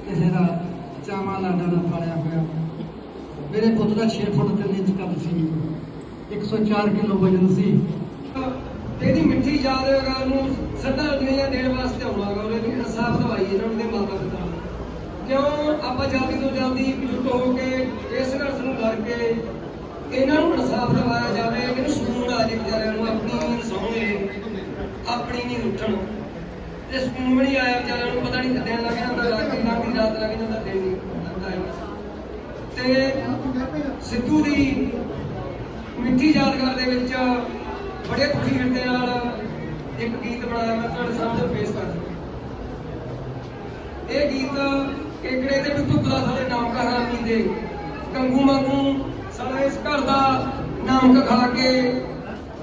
ਕਿਸੇ ਦਾ ਚਾਵਾਂ ਲਾਡਾਂ ਨਾਲ ਪਾਲਿਆ ਹੋਇਆ। ਮੇਰੇ ਪੁੱਤ ਦਾ 6 ਫੁੱਟ 3 ਇੰਚ ਕੱਦ ਸੀ, 104 ਕਿਲੋ ਵਜਨ ਸੀ। ਇਹਦੀ ਮਿੱਠੀ ਯਾਦਗਾਰ ਨੂੰ ਸ਼ਰਧਾਂਜਲੀਆਂ ਦੇਣ ਵਾਸਤੇ ਆਉਣਾਗਾ। ਉਹਨੇ ਵੀ ਇਨਸਾਫ ਦਵਾਈ ਇਹਨਾਂ ਨੂੰ ਦੇ ਮਾਤਾ ਪਿਤਾ ਕਿਉਂ ਆਪਾਂ ਜਲਦੀ ਤੋਂ ਜਲਦੀ ਇਕਜੁੱਟ ਹੋ ਕੇ ਇਸ ਸੰਘਰਸ਼ ਨੂੰ ਲੜ ਕੇ ਇਹਨਾਂ ਨੂੰ ਇਨਸਾਫ ਦਿਵਾਇਆ ਜਾਵੇ। ਇਹਨੂੰ ਸਕੂਨ ਆ ਜੇ ਵਿਚਾਰਿਆਂ ਨੂੰ, ਆਪਣੀ ਨੀਂਦ ਸੌਂਗੇ, ਆਪਣੀ ਨੀਂਦ ਉੱਠਣ ਤੇ ਸਕੂਨ ਵੀ ਨਹੀਂ ਆਇਆ ਵਿਚਾਰਿਆਂ ਨੂੰ। ਪਤਾ ਨਹੀਂ ਦਿਨ ਲੱਗ ਜਾਂਦਾ, ਲੰਘਦੀ ਰਾਤ ਲੱਗ ਜਾਂਦਾ, ਦਿਨ ਨਹੀਂ ਲੱਗਦਾ। ਤੇ ਸਿੱਧੂ ਦੀ ਮਿੱਠੀ ਯਾਦਗਾਰ ਦੇ ਵਿੱਚ ਬੜੇ ਖੁਸ਼ੀ ਹਿਰਦੇ ਨਾਲ ਇੱਕ ਗੀਤ ਬਣਾਇਆ, ਮੈਂ ਤੁਹਾਡੇ ਸਾਹਮਣੇ ਪੇਸ਼ ਕਰਦਾ। ਇਹ ਗੀਤ ਕੇਕੜੇ ਦੇ ਵਿੱਚ ਧੁੱਪਦਾ ਸਾਡੇ ਨਾਮ ਕਾ ਹਰਾਮੀ ਦੇ ਕੰਗੂ ਮੰਗੂ ਸਾਲਾ ਇਸ ਘਰ ਦਾ ਨਾਮ ਖਾ ਕੇ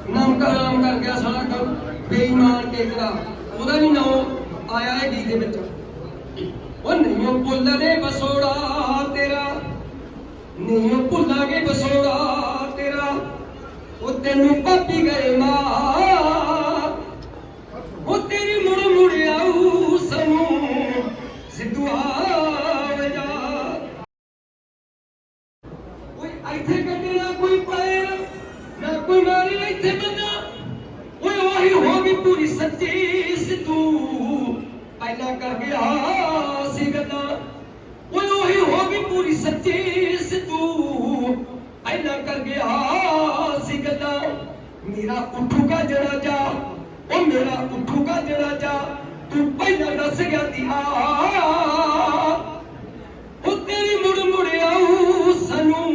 ਨਾਮ ਕਾ ਹਰਾਮ ਕਰ ਗਿਆ ਸਾਲਾ ਬੇਈਮਾਨ ਕੇਕੜਾ। ਉਹਦਾ ਵੀ ਨਾਮ ਆਇਆ ਹੈ ਗੀਤ ਦੇ ਵਿੱਚ। ਉਹ ਨਹੀਂ ਭੁੱਲਦੇ ਬਸੋੜਾ ਤੇਰਾ, ਨਹੀਂ ਭੁੱਲਾਂਗੇ ਬਸੋੜਾ ਤੇਰਾ, ਉਹ ਤੈਨੂੰ ਪਾਪੀ ਗਏ ਮਾਰ, ਉਹ ਤੇਰੀ ਮੁੜ ਮੁੜ ਆਊ ਸਾਨੂੰ ਸਿੱਧੂ ਆ ਜਾ। ਓਏ ਇੱਥੇ ਕੱਢੇ ਨਾ ਕੋਈ ਪਾਏ ਨਾ ਕੋਈ ਮਾਰੀ ਇੱਥੇ ਬੰਦਾ, ਓਏ ਉਹੀ ਹੋ ਗਈ ਪੂਰੀ ਸੱਚੀ ਸਿੱਧੂ ਪਹਿਲਾਂ ਕਰ ਗਿਆ ਸੀ ਗੱਲਾਂ, ਓਏ ਉਹੀ ਹੋ ਗਈ ਪੂਰੀ ਸੱਚੀ ਸਿੱਧੂ ਪਹਿਲਾਂ ਕਰ ਗਿਆ ਸੀ ਗੱਲਾਂ। ਮੇਰਾ ਉੱਠੂਗਾ ਜਰਾ ਜਾ, ਉਹ ਮੇਰਾ ਉੱਠੂਗਾ ਜਰਾ ਜਾ, ਤੂੰ ਪਹਿਲਾਂ ਦੱਸ ਗਿਆ ਦਿਹਾ, ਉਹ ਤੇਰੀ ਮੁੜ ਮੁੜ ਆਊ ਸਾਨੂੰ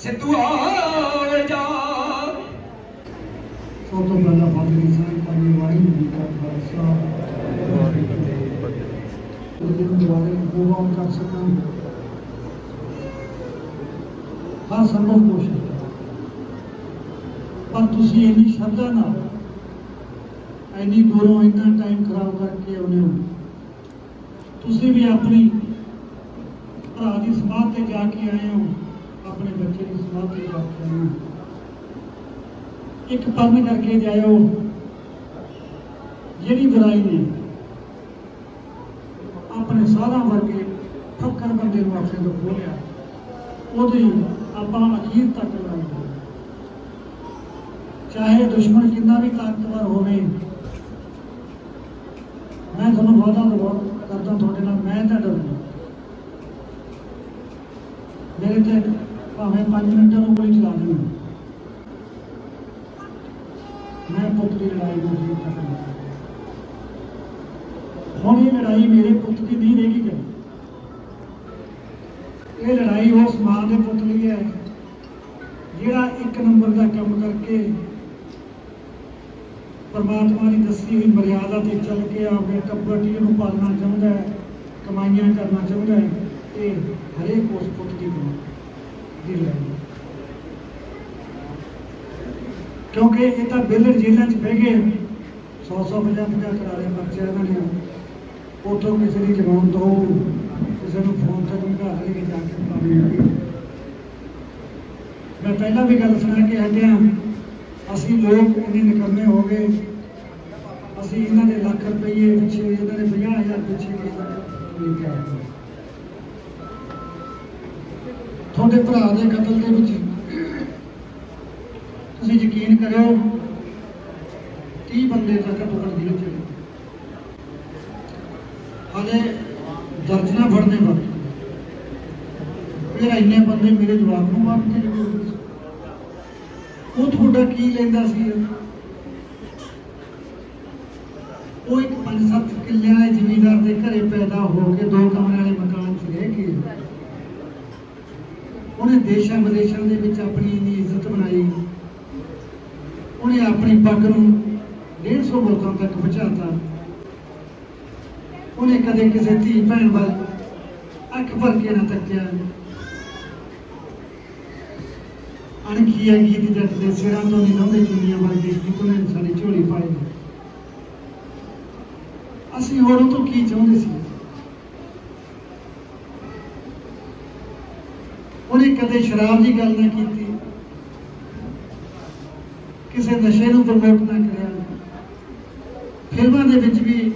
ਸਿੱਧੂ ਆ ਜਾ। ਸਭ ਤੋਂ ਪਹਿਲਾਂ ਫਤਿਹ ਸਾਹਿਬ ਪਾਣੀ ਵਾਹਿਗੁਰੂ ਜੀ ਕਾ ਖਾਲਸਾ ਵਾਹਿਗੁਰੂ ਜੀ ਕੀ ਫਤਿਹ। ਜਿਹਨੂੰ ਦੁਆਰੇ ਪੂਰਾ ਕਰ ਸਕਾਂ ਹਰ ਸੰਭਵ ਕੋਸ਼ਿਸ਼ ਪਰ ਤੁਸੀਂ ਇੰਨੀ ਸ਼ਰਧਾ ਨਾਲ ਇੰਨੀ ਦੂਰੋਂ ਇੰਨਾ ਟਾਈਮ ਖਰਾਬ ਕਰਕੇ ਆਉਂਦੇ ਹੋ। ਤੁਸੀਂ ਵੀ ਆਪਣੀ ਭਰਾ ਦੀ ਸਮਾਧ ਤੇ ਜਾ ਕੇ ਆਏ ਹੋ, ਆਪਣੇ ਬੱਚੇ ਦੀ ਸਮਾਧ ਤੇ ਜਾ ਕੇ ਆਏ ਹੋ। ਇੱਕ ਪੰਨ ਕਰਕੇ ਜਾਇਓ ਜਿਹੜੀ ਬੁਰਾਈ ਨੇ ਆਪਣੇ ਸਾਧਾਂ ਵਰਗੇ ਫੱਕਰ ਬੰਦੇ ਨੂੰ ਆਪਣੇ ਤੋਂ ਖੋਲਿਆ, ਉਹਦੀ ਆਪਾਂ ਅਖੀਰ ਤੱਕ ਲੜਾਈ ਕਰੋ। ਚਾਹੇ ਦੁਸ਼ਮਣ ਕਿੰਨਾ ਵੀ ਤਾਕਤਵਰ ਹੋਵੇ, ਮੈਂ ਤੁਹਾਨੂੰ ਵਾਅਦਾ ਕਰਦਾ ਤੁਹਾਡੇ ਨਾਲ ਮੈਂ ਤਾਂ ਡਰਦਾ। ਮੇਰੇ ਤੇ ਭਾਵੇਂ 5 ਮਿੰਟਾਂ ਨੂੰ ਗੋਲੀ ਚਲਾ ਦੇਣ, ਮੈਂ ਪੁੱਤ ਦੀ ਲੜਾਈ ਨੂੰ ਅਖੀਰ ਤੱਕ ਲੜਾਂਗਾ। ਹੁਣ ਇਹ ਲੜਾਈ ਮੇਰੇ ਪੁੱਤ ਦੀ ਨਹੀਂ ਰਹੇਗੀ ਕਦੇ। ਇਹ ਲੜਾਈ ਉਸ ਮਾਂ ਦੇ ਪੁੱਤ ਲਈ ਹੈ ਜਿਹੜਾ 1 ਨੰਬਰ ਦਾ ਕੰਮ ਕਰਕੇ ਪਰਮਾਤਮਾ ਦੀ ਦੱਸੀ ਹੋਈ ਮਰਿਆਦਾ ਤੇ ਚੱਲ ਕੇ ਆਪਣੇ ਟੱਬਰ ਨੂੰ ਪਾਲਣਾ ਚਾਹੁੰਦਾ ਹੈ, ਕਮਾਈਆਂ ਕਰਨਾ ਚਾਹੁੰਦਾ ਹੈ। ਇਹ ਹਰੇਕ ਉਸ ਪੁੱਤ ਦੀ ਲੜਾਈ, ਕਿਉਂਕਿ ਇਹ ਤਾਂ ਬਿਲਰ ਜੇਲ੍ਹਾਂ 'ਚ ਬਹਿ ਗਏ 100 50 ਕਰਾਰੇ ਬੱਚੇ ਇਹਨਾਂ ਨੇ, ਉੱਥੋਂ ਕਿਸੇ ਦੀ ਜ਼ਮਾਨਤ ਦੋ, ਕਿਸੇ ਨੂੰ ਫੋਨ ਤੇ ਘਰ ਲੈ ਕੇ ਜਾ ਕੇ ਪਾਣੀ। ਮੈਂ ਪਹਿਲਾਂ ਵੀ ਗੱਲ ਸੁਣਾ ਕੇ ਹਟਿਆ, ਅਸੀਂ ਲੋਕ ਇੰਨੇ ਨਿਕੰਮੇ ਹੋ ਗਏ, ਅਸੀਂ ਇਹਨਾਂ ਦੇ ਲੱਖ ਰੁਪਏ ਪਿੱਛੇ, ਇਹਨਾਂ ਦੇ 50,000 ਪਿੱਛੇ ਲੈ ਕੇ ਆਏ। ਤੁਹਾਡੇ ਭਰਾ ਦੇ ਕਤਲ ਦੇ ਵਿੱਚ ਤੁਸੀਂ ਯਕੀਨ ਕਰਿਓ 30 ਬੰਦੇ ਤੱਕ ਟੁਕੜ ਜੇਲ੍ਹ ਚ ਹਾਲੇ ਦਰਜਨਾਂ ਫੜਨੇ ਬਾਕੀ। ਫਿਰ ਇੰਨੇ ਬੰਦੇ ਮੇਰੇ ਜਵਾਬ ਨੂੰ ਮਾਰਦੇ ਨੇ, ਉਹ ਤੁਹਾਡਾ ਕੀ ਲੈਂਦਾ ਸੀ? ਉਹ ਇੱਕ 5-7 ਕਿੱਲਿਆਂ ਦੇ ਜ਼ਿਮੀਂਦਾਰ ਦੇ ਘਰੇ ਪੈਦਾ ਹੋ ਕੇ 2 ਕਮਰੇ ਵਾਲੇ ਮਕਾਨ 'ਚ ਰਹਿ ਕੇ ਉਹਨੇ ਦੇਸ਼ਾਂ ਵਿਦੇਸ਼ਾਂ ਦੇ ਵਿੱਚ ਆਪਣੀ ਇੰਨੀ ਇੱਜ਼ਤ ਬਣਾਈ, ਉਹਨੇ ਆਪਣੀ ਪੱਗ ਨੂੰ 150 ਲੋਕਾਂ ਤੱਕ ਪਹੁੰਚਾਤਾ। ਉਹਨੇ ਕਦੇ ਕਿਸੇ ਧੀ ਭੈਣ ਵੱਲ ਅੱਖ ਭਰ ਕੇ ਨਾ ਤੱਕਿਆ। ਅਣਖੀ ਹੈ ਗੀਤ ਜੱਟ ਦੇ ਸਿਰਾਂ ਤੋਂ ਨਹੀਂ ਲਾਉਂਦੇ ਚੁੰਨੀਆਂ ਵਰਗੇ ਗੀਤ ਉਹਨੇ ਸਾਡੀ ਝੋਲੀ ਪਾਈ। ਅਸੀਂ ਹੋਰ ਉਹ ਤੋਂ ਕੀ ਚਾਹੁੰਦੇ ਸੀ? ਉਹਨੇ ਕਦੇ ਸ਼ਰਾਬ ਦੀ ਗੱਲ ਨਾ ਕੀਤੀ, ਕਿਸੇ ਨਸ਼ੇ ਨੂੰ ਪ੍ਰਮੋਟ ਨਾ ਕਰਿਆ। ਫਿਲਮਾਂ ਦੇ ਵਿੱਚ ਵੀ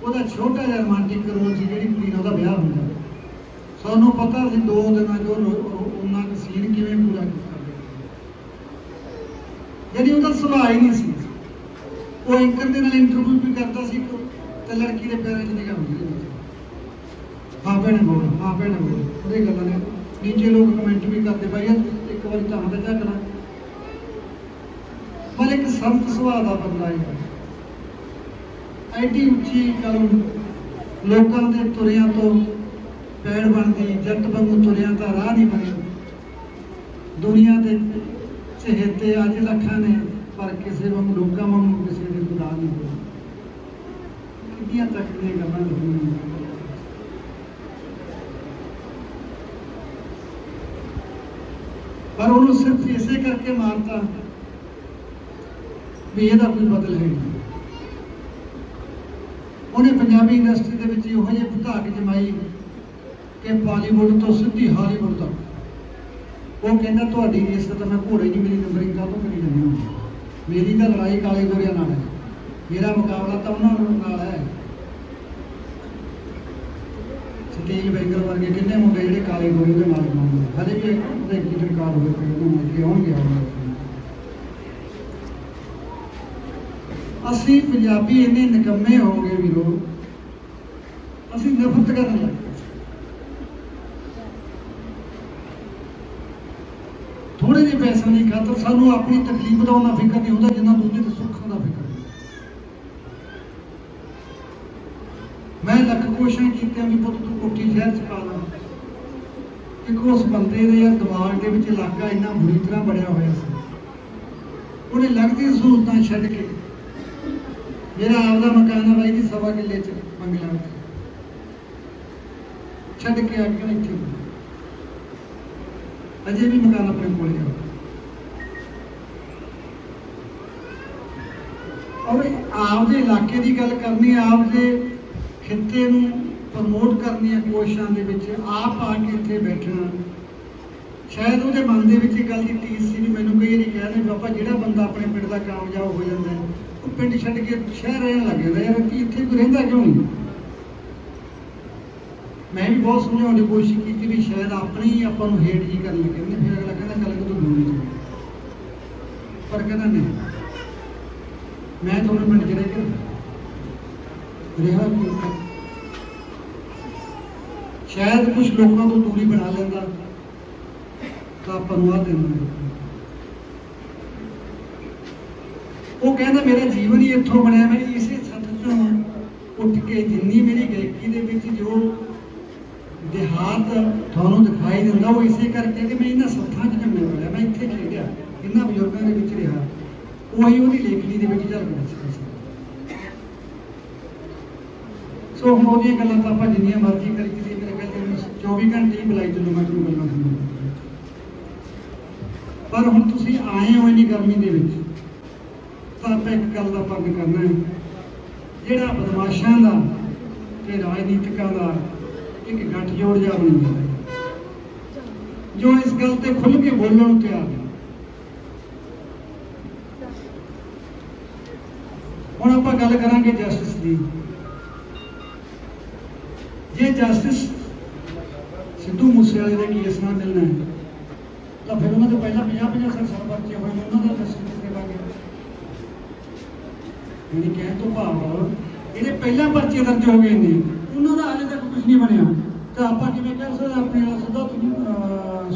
ਉਹਦਾ ਛੋਟਾ ਜਿਹਾ ਰੋਮਾਂਟਿਕ ਰੋਲ ਸੀ ਜਿਹੜੀ ਕੁੜੀ ਪਤਾ ਸੀ 2 ਦਿਨਾਂ 'ਚ ਉਹਨਾਂ ਦਾ ਸੀਨ ਕਿਵੇਂ ਪੂਰਾ ਕੀਤਾ ਗਿਆ। ਜਿਹੜੀ ਉਹਦਾ ਸੁਭਾਅ ਹੀ ਨਹੀਂ ਸੀ। ਉਹ ਐਂਕਰ ਦੇ ਨਾਲ ਇੰਟਰਵਿਊ ਵੀ ਕਰਦਾ ਸੀ ਤੇ ਲੜਕੀ ਦੇ ਪੈਰਾਂ 'ਚ ਨਿਗਾਹ ਹੁੰਦੀ ਸੀ। ਹਾਂ ਭੈਣੇ ਬੋਲ, ਹਾਂ ਭੈਣੇ ਬੋਲ, ਉਹਦੇ ਗੱਲਾਂ ਨੇ ਨੀਚੇ ਲੋਕ ਕਮੈਂਟ ਵੀ ਕਰਦੇ ਭਾਈ ਇੱਕ ਵਾਰੀ ਤਾਂ ਤੇ ਝਾਕਣਾ। ਪਰ ਇੱਕ ਸੰਤ ਸੁਭਾਅ ਦਾ ਬੰਦਾ ਹੈ। ਐਡੀ ਉੱਚੀ ਕਲਮ ਲੋਕਾਂ ਦੇ ਤੁਰਿਆਂ ਤੋਂ ਪੈੜ ਬਣਦੀ, ਜੱਟ ਵਾਂਗੂ ਤੁਰਿਆਂ ਦਾ ਰਾਹ ਨਹੀਂ ਬਣਿਆ। ਦੁਨੀਆ ਦੇ ਚਹੇਤੇ ਅੱਜ ਲੱਖਾਂ ਨੇ, ਪਰ ਕਿਸੇ ਵਾਂਗੂ ਲੋਕਾਂ ਵਾਂਗੂ ਕਿਸੇ ਦੇ ਖੁਦਾ ਨਹੀਂ ਹੋਇਆ। ਕਿੰਨੀਆਂ ਤੱਕਦੀਆਂ ਗੱਲਾਂ ਲਿਖੀਆਂ। ਪਰ ਉਹਨੂੰ ਸਿਰਫ ਇਸੇ ਕਰਕੇ ਮਾਰਤਾ ਵੀ ਇਹਦਾ ਕੋਈ ਬਦਲ ਹੈ ਨਹੀਂ। ਉਹਨੇ ਪੰਜਾਬੀ ਇੰਡਸਟਰੀ ਦੇ ਵਿੱਚ ਇਹੋ ਜਿਹੇ ਭੁਤਾਕ ਜਮਾਈ ਕਿ ਬਾਲੀਵੁੱਡ ਤੋਂ ਸਿੱਧੀ ਹਾਲੀਵੁੱਡ ਤੱਕ। ਉਹ ਕਹਿੰਦਾ ਤੁਹਾਡੀ ਇਸ ਤਾਂ ਮੈਂ ਘੋੜੇ ਦੀ ਮੇਰੀ ਨੰਬਰਿੰਗ ਕਾਹਤੋਂ ਕਰੀ ਜਾਂਦੀ ਹਾਂ। ਮੇਰੀ ਤਾਂ ਲੜਾਈ ਕਾਲੇ ਗੋਰਿਆਂ ਨਾਲ ਹੈ, ਮੇਰਾ ਮੁਕਾਬਲਾ ਤਾਂ ਉਹਨਾਂ ਨਾਲ ਹੈ। ਸਟੀਲ ਬੈਂਗਲ ਵਰਗੇ ਕਿੰਨੇ ਮੁੰਡੇ ਜਿਹੜੇ ਕਾਲੇ ਗੋਰੇ ਦੇ ਨਾਲ ਬਣਾਉਂਦੇ, ਹਲੇ ਵੀ ਉਹਦੇ ਕੀ ਸਰਕਾਰ ਹੋਵੇ ਪਈ ਉਹਨਾਂ ਅੱਗੇ ਆਉਣਗੇ। ਅਸੀਂ ਪੰਜਾਬੀ ਇੰਨੇ ਨਿਕੰਮੇ ਹੋ ਗਏ ਵੀਰੋ, ਅਸੀਂ ਨਫ਼ਰਤ ਕਰਨ ਲੱਗ ਪਏ। ਥੋੜੇ ਜਿਹੇ ਪੈਸਿਆਂ ਦੀ ਖਾਤਰ ਸਾਨੂੰ ਆਪਣੀ ਤਕਲੀਫ ਦਾ ਉਹਨਾਂ ਫਿਕਰ ਨਹੀਂ ਹੁੰਦਾ ਜਿੰਨਾ ਦੂਜੇ ਦੇ ਸੁੱਖਾਂ ਦਾ ਫਿਕਰ। ਮੈਂ ਲੱਖ ਕੋਸ਼ਿਸ਼ਾਂ ਕੀਤੀਆਂ ਵੀ ਪੁੱਤ ਤੂੰ ਕੋਠੀ ਸ਼ਹਿਰ ਚ ਪਾ ਲਾ। ਇੱਕ ਉਸ ਬੰਦੇ ਦੇ ਯਾਰ ਦਿਮਾਗ ਦੇ ਵਿੱਚ ਇਲਾਕਾ ਇੰਨਾ ਬੁਰੀ ਤਰ੍ਹਾਂ ਬਣਿਆ ਹੋਇਆ ਸੀ। ਉਹਨੇ ਲੱਗਦੀ ਸਹੂਲਤਾਂ ਛੱਡ ਕੇ, ਮੇਰਾ ਆਪਦਾ ਮਕਾਨ ਆ ਬਾਈ ਦੀ 1.25 ਕਿੱਲੇ ਚ ਬੰਗਲਾ ਵਿੱਚ, ਛੱਡ ਕੇ ਆ ਕੇ ਇੱਥੇ ਅਜੇ ਵੀ ਮਕਾਨ ਆਪਣੇ ਕੋਲ ਹੈ। ਔਰ ਆਪਦੇ ਇਲਾਕੇ ਦੀ ਗੱਲ ਕਰਨੀ, ਆਪਦੇ ਖਿੱਤੇ ਨੂੰ ਪ੍ਰਮੋਟ ਕਰਨੀਆਂ ਕੋਸ਼ਿਸ਼ਾਂ ਦੇ ਵਿੱਚ ਆਪ ਆ ਕੇ ਇੱਥੇ ਬੈਠਣਾ। ਸ਼ਾਇਦ ਉਹਦੇ ਮਨ ਦੇ ਵਿੱਚ ਇਹ ਗੱਲ ਦੀ ਟੀਸ ਸੀ ਵੀ ਮੈਨੂੰ ਕਈ ਵਾਰੀ ਕਹਿੰਦੇ ਬਾਬਾ ਜਿਹੜਾ ਬੰਦਾ ਆਪਣੇ ਪਿੰਡ ਦਾ ਕਾਮਯਾਬ ਹੋ ਜਾਂਦਾ ਹੈ ਉਹ ਪਿੰਡ ਛੱਡ ਕੇ ਸ਼ਹਿਰ ਰਹਿਣ ਲੱਗ ਜਾਂਦਾ। ਯਾਰ ਕਿ ਇੱਥੇ ਕੋਈ ਰਹਿੰਦਾ ਕਿਉਂ ਨਹੀਂ? ਮੈਂ ਵੀ ਬਹੁਤ ਸਮਝਾਉਣ ਦੀ ਕੋਸ਼ਿਸ਼ ਕੀਤੀ ਵੀ ਸ਼ਾਇਦ ਆਪਣੀ ਹੀ ਆਪਾਂ ਨੂੰ ਹੇਟ ਜੀ ਕਰਨ ਲੱਗੇ ਨੇ। ਫਿਰ ਅਗਲਾ ਕਹਿੰਦਾ ਗੱਲ ਕਿਤੋਂ ਦੂਰ ਨਹੀਂ, ਪਰ ਕਹਿੰਦਾ ਨਹੀਂ ਮੈਂ ਤੁਹਾਨੂੰ ਪਿੰਡ ਚ ਰਹਿ ਕੇ ਰਿਹਾ। ਸ਼ਾਇਦ ਕੁਝ ਲੋਕਾਂ ਤੋਂ ਦੂਰੀ ਬਣਾ ਲੈਂਦਾ ਤਾਂ ਆਪਾਂ ਨੂੰ ਆ ਦਿੰਦਾ। ਉਹ ਕਹਿੰਦਾ ਮੇਰਾ ਜੀਵਨ ਹੀ ਇੱਥੋਂ ਬਣਿਆ। ਮੈਂ ਇਸੇ ਸੱਥ ਚੋਂ ਉੱਠ ਕੇ ਜਿੰਨੀ ਮੇਰੀ ਗਾਇਕੀ ਦੇ ਵਿੱਚ ਜੋ ਦੇਹਾਤ ਤੁਹਾਨੂੰ ਦਿਖਾਈ ਦਿੰਦਾ ਉਹ ਇਸੇ ਕਰਕੇ ਕਿ ਮੈਂ ਇਹਨਾਂ ਸੱਥਾਂ 'ਚ ਜੰਮਿਆ ਹੋਇਆ। ਮੈਂ ਇੱਥੇ ਖੇਡਿਆ, ਇਹਨਾਂ ਬਜ਼ੁਰਗਾਂ ਦੇ ਵਿੱਚ ਰਿਹਾ। ਉਹੀ ਉਹਦੀ ਲੇਖਣੀ ਦੇ ਵਿੱਚ ਝਲਕਦਾ ਸੀ। ਸੋ ਹੁਣ ਉਹਦੀਆਂ ਗੱਲਾਂ ਤਾਂ ਆਪਾਂ ਜਿੰਨੀਆਂ ਮਰਜ਼ੀ ਕਰੀ ਕਿਸੇ ਮੇਰੇ ਕਹਿੰਦੇ 24 ਘੰਟੇ ਹੀ ਬੁਲਾਈ ਚੱਲੋ ਮੈਂ ਤੁਹਾਨੂੰ ਗੱਲਾਂ ਸੁਣਾਉਂਦਾ। ਪਰ ਹੁਣ ਤੁਸੀਂ ਆਏ ਹੋ ਇੰਨੀ ਗਰਮੀ ਦੇ ਵਿੱਚ ਤਾਂ ਆਪਾਂ ਇੱਕ ਗੱਲ ਦਾ ਪੱਗ ਕਰਨਾ ਹੈ। ਜਿਹੜਾ ਬਦਮਾਸ਼ਾਂ ਦਾ ਤੇ ਰਾਜਨੀਤਿਕਾਂ ਦਾ ਇੱਕ ਗੱਠਜੋੜ ਜਿਹਾ ਬਣ ਜਾਂਦਾ ਜੋ ਇਸ ਗੱਲ ਤੇ ਖੁੱਲ੍ਹ ਕੇ ਬੋਲਣ ਨੂੰ ਤਿਆਰ ਹੈ। ਹੁਣ ਆਪਾਂ ਗੱਲ ਕਰਾਂਗੇ ਜਸਟਿਸ ਦੀ। ਜੇ ਜਸਟਿਸ ਸਿੱਧੂ ਮੂਸੇਵਾਲੇ ਦੇ ਕੇਸ ਨਾਲ ਮਿਲਣਾ ਹੈ ਤਾਂ ਫਿਰ ਉਹਨਾਂ ਦੇ ਪਹਿਲਾਂ 50-50 ਸਾਲ ਪਰਚੇ ਹੋਏ ਨੇ, ਉਹਨਾਂ ਦਾ ਜਸਟਿਸ ਦੇਵਾਂਗੇ। ਮੇਰੀ ਕਹਿਣ ਤੋਂ ਭਾਵ ਇਹਦੇ ਪਹਿਲਾਂ ਪਰਚੇ ਦਰਜ ਹੋ ਗਏ ਨੇ, ਉਹਨਾਂ ਦਾ ਹਾਲੇ ਤੱਕ ਕੁਝ ਨਹੀਂ ਬਣਿਆ ਤਾਂ ਆਪਾਂ ਕਿਵੇਂ ਕਹਿ ਸਕਦੇ ਆਪਣੇ ਨਾਲ ਸਿੱਧਾ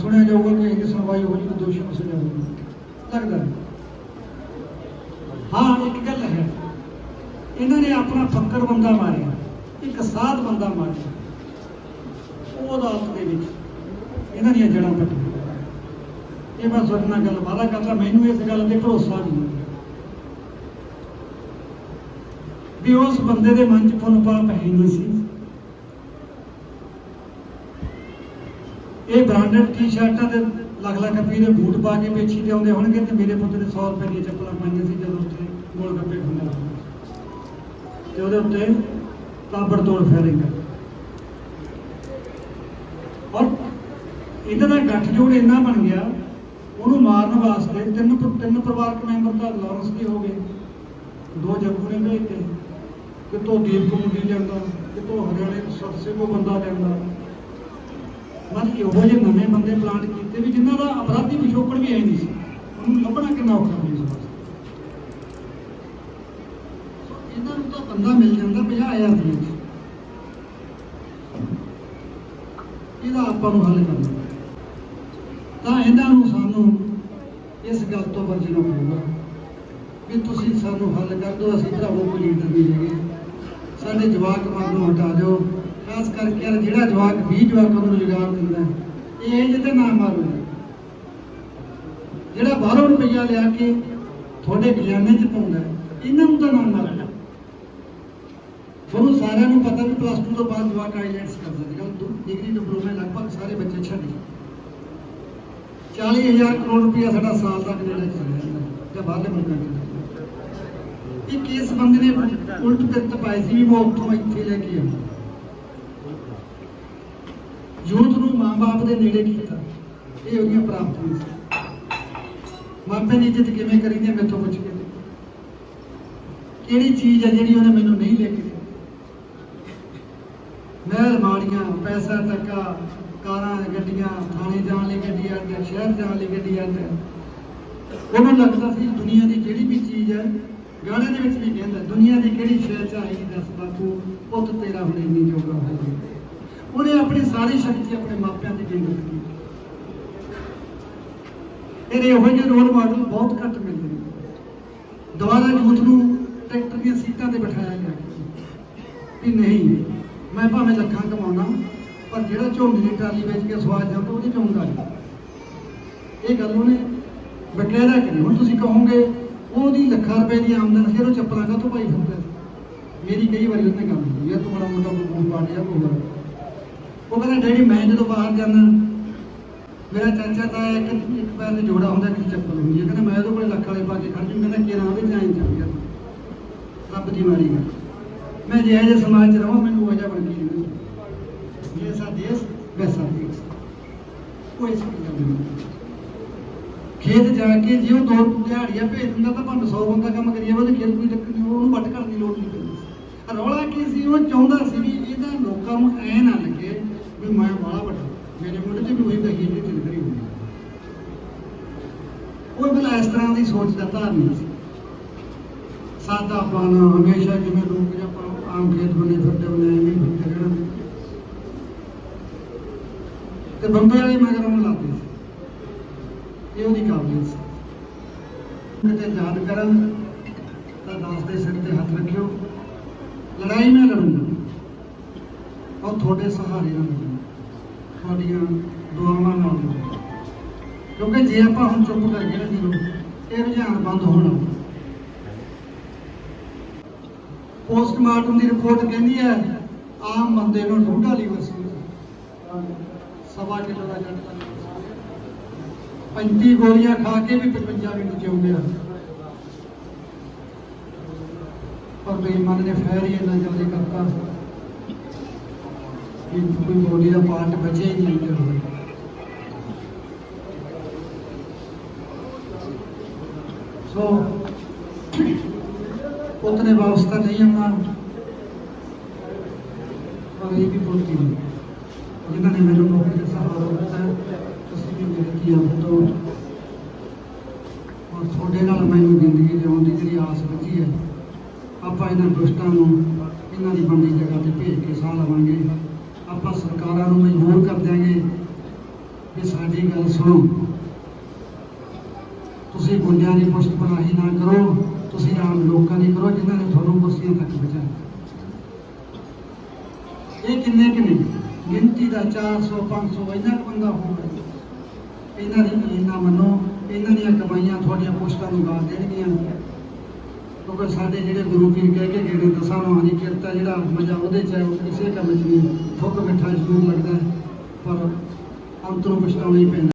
ਸੁਣਿਆ ਜਾਊਗਾ ਕਿ ਇਹਦੀ ਸੁਣਵਾਈ ਹੋ ਜਾਊਗੀ, ਦੋਸ਼ੀ ਨੂੰ ਸਜ਼ਾ ਹੋਊਗੀ ਲੱਗਦਾ। ਹਾਂ ਇੱਕ ਗੱਲ ਹੈ, ਇਹਨਾਂ ਨੇ ਆਪਣਾ ਫੱਕਰ ਬੰਦਾ ਮਾਰਿਆ, ਇੱਕ ਸਾਧ ਬੰਦਾ ਮਾਰਿਆ। ਉਹ ਅਦਾਲਤ ਦੇ ਵਿੱਚ ਇਹਨਾਂ ਦੀਆਂ ਜੜ੍ਹਾਂ ਪੱਟੀਆਂ। ਇਹ ਮੈਂ ਤੁਹਾਡੇ ਨਾਲ ਗੱਲ ਵਾਅਦਾ ਕਰਦਾ, ਮੈਨੂੰ ਇਸ ਗੱਲ ਤੇ ਭਰੋਸਾ ਨਹੀਂ ਵੀ ਉਸ ਬੰਦੇ ਦੇ ਮਨ 'ਚ ਪੁੰਨ ਪਾਪ ਹੈ ਨਹੀਂ ਸੀ। ਇਹ ਬ੍ਰਾਂਡਡ ਟੀ-ਸ਼ਰਟਾਂ ਦੇ ਲੱਖ ਰੁਪਏ ਦੇ ਬੂਟ ਪਾ ਕੇ ਵੇਚੀ ਤੇ ਆਉਂਦੇ ਹੋਣਗੇ ਤੇ ਮੇਰੇ ਪੁੱਤ ਨੇ 100 ਰੁਪਏ ਦੀਆਂ ਚੱਪਲਾਂ ਪਾਈਆਂ ਸੀ ਜਦੋਂ ਉੱਥੇ ਗੋਲ ਗੱਪੇ ਖਾਂਦਾ ਤੇ ਉਹਦੇ ਉੱਤੇ ਤਾਬੜ ਤੋੜ ਫੈਰਿੰਗ। ਔਰ ਇਹਨਾਂ ਦਾ ਗੱਠਜੋੜ ਇੰਨਾ ਬਣ ਗਿਆ, ਉਹਨੂੰ ਮਾਰਨ ਵਾਸਤੇ ਤਿੰਨ ਪਰਿਵਾਰਕ ਮੈਂਬਰ ਤਾਂ ਲਾਰੈਂਸ ਦੇ ਹੋ ਗਏ, 2 ਜੱਗੂ ਨੇ ਭੇਜਤੇ, ਕਿਤੋਂ ਦੀਪ ਕੁਮਾਰ ਲਿਆਂਦਾ, ਕਿਤੋਂ ਹਰਿਆਣੇ ਸਰਸੇ ਕੋ ਬੰਦਾ ਲਿਆਂਦਾ। ਮਤਲਬ ਇਹੋ ਜਿਹੇ ਨਵੇਂ ਬੰਦੇ ਪਲਾਂਟ ਕੀਤੇ ਵੀ ਜਿਨ੍ਹਾਂ ਦਾ ਅਪਰਾਧੀ ਪਿਛੋਕੜ ਵੀ ਹੈ ਨਹੀਂ ਸੀ, ਉਹਨੂੰ ਲੱਭਣਾ ਕਿੰਨਾ ਔਖਾ ਹੋ ਸੀ। ਇਹਨਾਂ ਨੂੰ ਤਾਂ ਬੰਦਾ ਮਿਲ ਜਾਂਦਾ 50,000 ਦੇ ਵਿੱਚ, ਇਹਦਾ ਆਪਾਂ ਨੂੰ ਹੱਲ ਕਰਨਾ। ਤਾਂ ਇਹਨਾਂ ਨੂੰ ਸਾਨੂੰ ਇਸ ਗੱਲ ਤੋਂ ਬਚਣਾ ਪਊਗਾ ਵੀ ਤੁਸੀਂ ਸਾਨੂੰ ਹੱਲ ਕਰ ਦਿਓ, ਅਸੀਂ ਭਰਾਵੋ ਕੋਈ ਲੀਡਰ ਨਹੀਂ ਹੈਗੇ, ਸਾਡੇ ਜਵਾਕ ਮਗਰੋਂ ਹਟਾ ਦਿਓ। ਖਾਸ ਕਰਕੇ ਯਾਰ ਜਿਹੜਾ ਜਵਾਕ 20 ਜਵਾਕਾਂ ਨੂੰ ਰੁਜ਼ਗਾਰ ਦਿੰਦਾ ਇਹ ਜਿਹਦੇ ਨਾ ਮਾਰੋ, ਜਿਹੜਾ ਬਾਹਰੋਂ ਰੁਪਈਆ ਲਿਆ ਕੇ ਤੁਹਾਡੇ ਖਜ਼ਾਨੇ 'ਚ ਪਾਉਂਦਾ ਇਹਨਾਂ ਨੂੰ ਤਾਂ ਨਾ ਮਾਰੋ। ਤੁਹਾਨੂੰ ਸਾਰਿਆਂ ਨੂੰ ਪਤਾ ਵੀ +2 ਤੋਂ ਬਾਅਦ ਜਵਾਕ ਆਈਲੈਟਸ ਕਰ ਸਕਦੇ, ਡਿਗਰੀ ਡਿਪਲੋਮੇ ਲਗਭਗ ਸਾਰੇ ਬੱਚੇ ਛੱਡ ਗਏ। 40,000 ਕਰੋੜ ਰੁਪਇਆ ਸਾਡਾ ਸਾਲ ਦਾ ਕੈਨੇਡਾ ਚ ਚੱਲ ਜਾਂਦਾ ਜਾਂ ਬਾਹਰਲੇ ਮੁਲਕਾਂ ਚ। ਇੱਕ ਇਸ ਬੰਦੇ ਨੇ ਉਲਟ ਪਿੱਤ ਪਾਈ ਸੀ ਵੀ ਉਹ ਉੱਥੋਂ ਇੱਥੇ ਲੈ ਕੇ ਆਉਂਦਾ, ਯੂਥ ਨੂੰ ਮਾਂ-ਬਾਪ ਦੇ ਨੇੜੇ ਕੀਤਾ, ਇਹ ਉਹਦੀਆਂ ਪ੍ਰਾਪਤੀਆਂ ਸੀ। ਮਾਪੇ ਦੀ ਇੱਜ਼ਤ ਕਿਵੇਂ ਕਰੀਦੀ ਹੈ ਮੈਥੋਂ ਪੁੱਛ ਕੇ, ਕਿਹੜੀ ਚੀਜ਼ ਹੈ ਜਿਹੜੀ ਉਹਨੇ ਮੈਨੂੰ ਨਹੀਂ ਲੈ ਕੇ ਦਿੱਤੀ। ਮਹਿਲ ਮਾੜੀਆਂ, ਪੈਸਾ ਟੱਕਾ, ਕਾਰਾਂ ਗੱਡੀਆਂ, ਥਾਣੇ ਜਾਣ ਲਈ ਗੱਡੀ ਅੱਡ, ਸ਼ਹਿਰ ਜਾਣ ਲਈ ਗੱਡੀ ਅੱਡ। ਉਹਨੂੰ ਲੱਗਦਾ ਸੀ ਦੁਨੀਆ ਦੀ ਜਿਹੜੀ ਵੀ ਚੀਜ਼ ਹੈ, ਗਾਣੇ ਦੇ ਵਿੱਚ ਵੀ ਕਹਿੰਦਾ ਦੁਨੀਆ ਦੀ ਕਿਹੜੀ ਸ਼ੈ ਚਾਹੀਦੀ ਦੱਸ ਬਾਪੂ, ਪੁੱਤ ਤੇਰਾ ਹੁਣ ਇੰਨੀ ਜੋਗਾ ਹੋ ਗਿਆ। ਉਹਨੇ ਆਪਣੀ ਸਾਰੀ ਸ਼ਕਤੀ ਆਪਣੇ ਮਾਪਿਆਂ ਤੇ ਕੇਂਦਰਿਤ ਕੀਤੀ। ਇਹਦੇ ਇਹੋ ਜਿਹੇ ਰੋਲ ਮਾਡਲ ਬਹੁਤ ਘੱਟ ਮਿਲਦੇ ਨੇ। ਦੁਬਾਰਾ ਯੂਥ ਨੂੰ ਟਰੈਕਟਰ ਦੀਆਂ ਸੀਟਾਂ ਤੇ ਬਿਠਾਇਆ ਗਿਆ ਕਿ ਨਹੀਂ, ਮੈਂ ਭਾਵੇਂ ਲੱਖਾਂ ਕਮਾਉਣਾ ਪਰ ਜਿਹੜਾ ਝੋਨੇ ਦੀ ਟਰਾਲੀ ਵੇਚ ਕੇ ਸਵਾਦ ਜਾਂਦਾ ਉਹਦੇ ਚੋਂਦਾ ਨਹੀਂ। ਇਹ ਗੱਲ ਉਹਨੇ ਬਕਾਇਦਾ ਕਰੀ। ਹੁਣ ਤੁਸੀਂ ਕਹੋਗੇ ਉਹਦੀ ਲੱਖਾਂ ਰੁਪਏ ਦੀ ਆਮਦਨ ਫਿਰ ਉਹ ਚੱਪਲਾਂ ਕਾਹਤੋਂ ਪਾਈ ਫਿਰਦਾ। ਮੇਰੀ ਕਈ ਵਾਰੀ ਉਹਨੇ ਗੱਲ ਕੀਤੀ, ਤੂੰ ਬੜਾ ਮੋਟਾ ਬੂਟ ਪਾ ਲਿਆ ਹੋਊਗਾ। ਉਹ ਕਹਿੰਦਾ ਡੈਡੀ ਮੈਂ ਜਦੋਂ ਬਾਹਰ ਜਾਂਦਾ, ਮੇਰਾ ਚਾਚਾ ਤਾਂ ਇੱਕ ਪੈਰ ਦੇ ਜੋੜਾ ਹੁੰਦਾ, ਇੱਕ ਚੱਪਲ ਹੁੰਦੀ ਹੈ, ਕਹਿੰਦਾ ਮੈਂ ਉਹਦੇ ਕੋਲ ਲੱਖ ਵਾਲੇ ਪਾ ਕੇ ਖੜ ਜੂ, ਕਹਿੰਦਾ ਕਿ ਉਹਦੇ ਚ ਐਂ ਚੱਲ ਗਿਆ। ਰੱਬ ਦੀ ਮਾਰੀ ਗੱਲ, ਮੈਂ ਜਿਹੋ ਜਿਹੇ ਸਮਾਜ 'ਚ ਰਹਾਂ ਮੈਨੂੰ ਉਹ ਜਿਹਾ ਬਣ ਕੇ ਰਹਿਣਾ। ਜੈਸਾ ਦੇਸ਼ ਵੈਸਾ ਦੇਸ਼, ਕੋਈ ਗੱਲ ਨਹੀਂ। ਖੇਤ ਜਾ ਕੇ ਜੇ ਉਹ 2 ਦਿਹਾੜੀਆਂ ਭੇਜ ਦਿੰਦਾ ਤਾਂ ਭਾਵੇਂ 100 ਬੰਦਾ ਕੰਮ ਕਰੀ ਜਾਵੇ, ਉਹਦੇ ਖੇਤ ਕੋਈ ਚੱਕਰ ਨਹੀਂ, ਉਹਨੂੰ ਵੱਟ ਕਰਨ ਦੀ ਲੋੜ ਨਹੀਂ ਪੈਂਦੀ। ਰੌਲਾ ਕੀ ਸੀ, ਉਹ ਚਾਹੁੰਦਾ ਸੀ ਵੀ ਇਹਦਾ ਲੋਕਾਂ ਨੂੰ ਐ ਨਾ ਲੱਗੇ ਵੀ ਮੈਂ ਬਾਹਲਾ ਵੱਡਾ, ਮੇਰੇ ਮੁੰਡੇ 'ਚ ਵੀ ਉਹੀ ਪਈ ਜਿਹੜੀ ਤਿਲਕਰੀ ਹੁੰਦੀ। ਉਹ ਪਹਿਲਾਂ ਇਸ ਤਰ੍ਹਾਂ ਦੀ ਸੋਚ ਦਾ ਧਾਰਨੀ ਸੀ। ਸਾਦਾ ਪਾਣਾ ਹਮੇਸ਼ਾ ਜਿਵੇਂ ਲੋਕ ਜਾਂ ਆਮ ਖੇਤ ਬਣੇ ਫਿਰਦੇ ਹੁੰਦੇ ਐਵੇਂ ਫਿਰਦੇ ਰਹਿਣਾ, ਤੇ ਬੰਬੇ ਵਾਲੇ ਮਗਰ ਉਹਨੂੰ ਲਾਦੇ ਸੀ। ਇਹ ਉਹਦੀ ਕਾਬਲੀਅਤ ਸੀ। ਕਿਤੇ ਯਾਦ ਕਰਨ ਤਾਂ 10 ਦੇ ਸਿਰ ਤੇ ਹੱਥ ਰੱਖਿਓ, ਲੜਾਈ ਮੈਂ ਲੜੂੰਗਾ ਔਰ ਤੁਹਾਡੇ ਸਹਾਰੇ ਨਾਲ ਲੜੂੰਗਾ, ਤੁਹਾਡੀਆਂ ਦੁਆਵਾਂ ਨਾਲ ਲੜੂੰਗਾ। ਕਿਉਂਕਿ ਜੇ ਆਪਾਂ ਹੁਣ ਚੁੱਪ ਕਰ ਗਏ ਨਾ ਜੀ, ਇਹ ਰੁਝਾਨ ਬੰਦ ਹੋਣਾ। ਪੋਸਟਮਾਰਟਮ ਦੀ ਰਿਪੋਰਟ ਕਹਿੰਦੀ ਹੈ ਆਮ ਬੰਦੇ ਨੂੰ 2.5 ਲੀਵਰ ਸੀ, 1.25 ਕਿਲੋ ਦਾ ਘਟਦਾ, 35 ਗੋਲੀਆਂ ਖਾ ਕੇ ਵੀ 55 ਮਿੰਟ ਜਿਉਂਦੇ ਆ। ਪਰ ਬੇਈਮਾਨ ਨੇ ਫੈਰ ਹੀ ਇੰਨਾ ਜਲਦੀ ਕਰਤਾ ਕਿ ਕੋਈ ਬੋਡੀ ਦਾ ਪਾਰਟ ਬਚਿਆ ਹੀ ਨਹੀਂ। ਸੋ ਪੁੱਤ ਨੇ ਵਾਪਸ ਤਾਂ ਨਹੀਂ ਆਉਣਾ, ਪਰ ਇਹ ਵੀ ਪੁੱਤ ਹੀ ਜਿਨ੍ਹਾਂ ਨੇ ਮੈਨੂੰ ਨੌਕਰੀ ਦਾ ਸਹਾਰਾ ਦਿੱਤਾ। ਤੁਸੀਂ ਵੀ ਮੇਰੇ ਕੀ ਆਪ ਤੋਂ ਔਰ ਤੁਹਾਡੇ ਨਾਲ ਮੈਨੂੰ ਜ਼ਿੰਦਗੀ ਜਿਉਣ ਦੀ ਜਿਹੜੀ ਆਸ ਬੱਝੀ ਹੈ, ਆਪਾਂ ਇਹਨਾਂ ਦੁਸ਼ਟਾਂ ਨੂੰ ਇਹਨਾਂ ਦੀ ਬਣਦੀ ਜਗ੍ਹਾ ਤੇ ਭੇਜ ਕੇ ਸਾਹ ਲਵਾਂਗੇ। ਆਪਾਂ ਸਰਕਾਰਾਂ ਨੂੰ ਮਜਬੂਰ ਕਰ ਦਿਆਂਗੇ ਕਿ ਸਾਡੀ ਗੱਲ ਸੁਣੋ, ਤੁਸੀਂ ਗੁੰਡਿਆਂ ਦੀ ਪੁਸ਼ਤਪਨਾਹੀ ਨਾ ਕਰੋ, ਤੁਸੀਂ ਆਮ ਲੋਕਾਂ ਦੀ ਕਰੋ ਜਿਨ੍ਹਾਂ ਨੇ ਤੁਹਾਨੂੰ ਕੁਰਸੀਆਂ ਤੱਕ ਪਹੁੰਚਾਇਆ। ਇਹ ਕਿੰਨੇ ਗਿਣਤੀ ਦਾ 400 500 ਇੰਨਾ ਕੁ ਬੰਦਾ ਹੋਊਗਾ। ਇਹਨਾਂ ਦੀ ਇੰਨਾ ਮੰਨੋ, ਇਹਨਾਂ ਦੀਆਂ ਕਮਾਈਆਂ ਤੁਹਾਡੀਆਂ ਪੋਸਟਾਂ ਨੂੰ ਗਾ ਦੇਣਗੀਆਂ। ਕਿਉਂਕਿ ਸਾਡੇ ਜਿਹੜੇ ਗੁਰੂ ਪੀਰ ਕਹਿ ਕੇ ਗਏ 10 ਮਾਹਾਂ ਦੀ ਕਿਰਤ ਜਿਹੜਾ ਮਜ਼ਾ ਉਹਦੇ 'ਚ ਹੈ, ਉਹ ਕਿਸੇ ਕੰਮ 'ਚ ਨਹੀਂ। ਥੁੱਕ ਮਿੱਠਾ ਜ਼ਰੂਰ ਲੱਗਦਾ ਪਰ ਅੰਤ ਨੂੰ ਪਛਤਾਉਣਾ ਹੀ ਪੈਂਦਾ।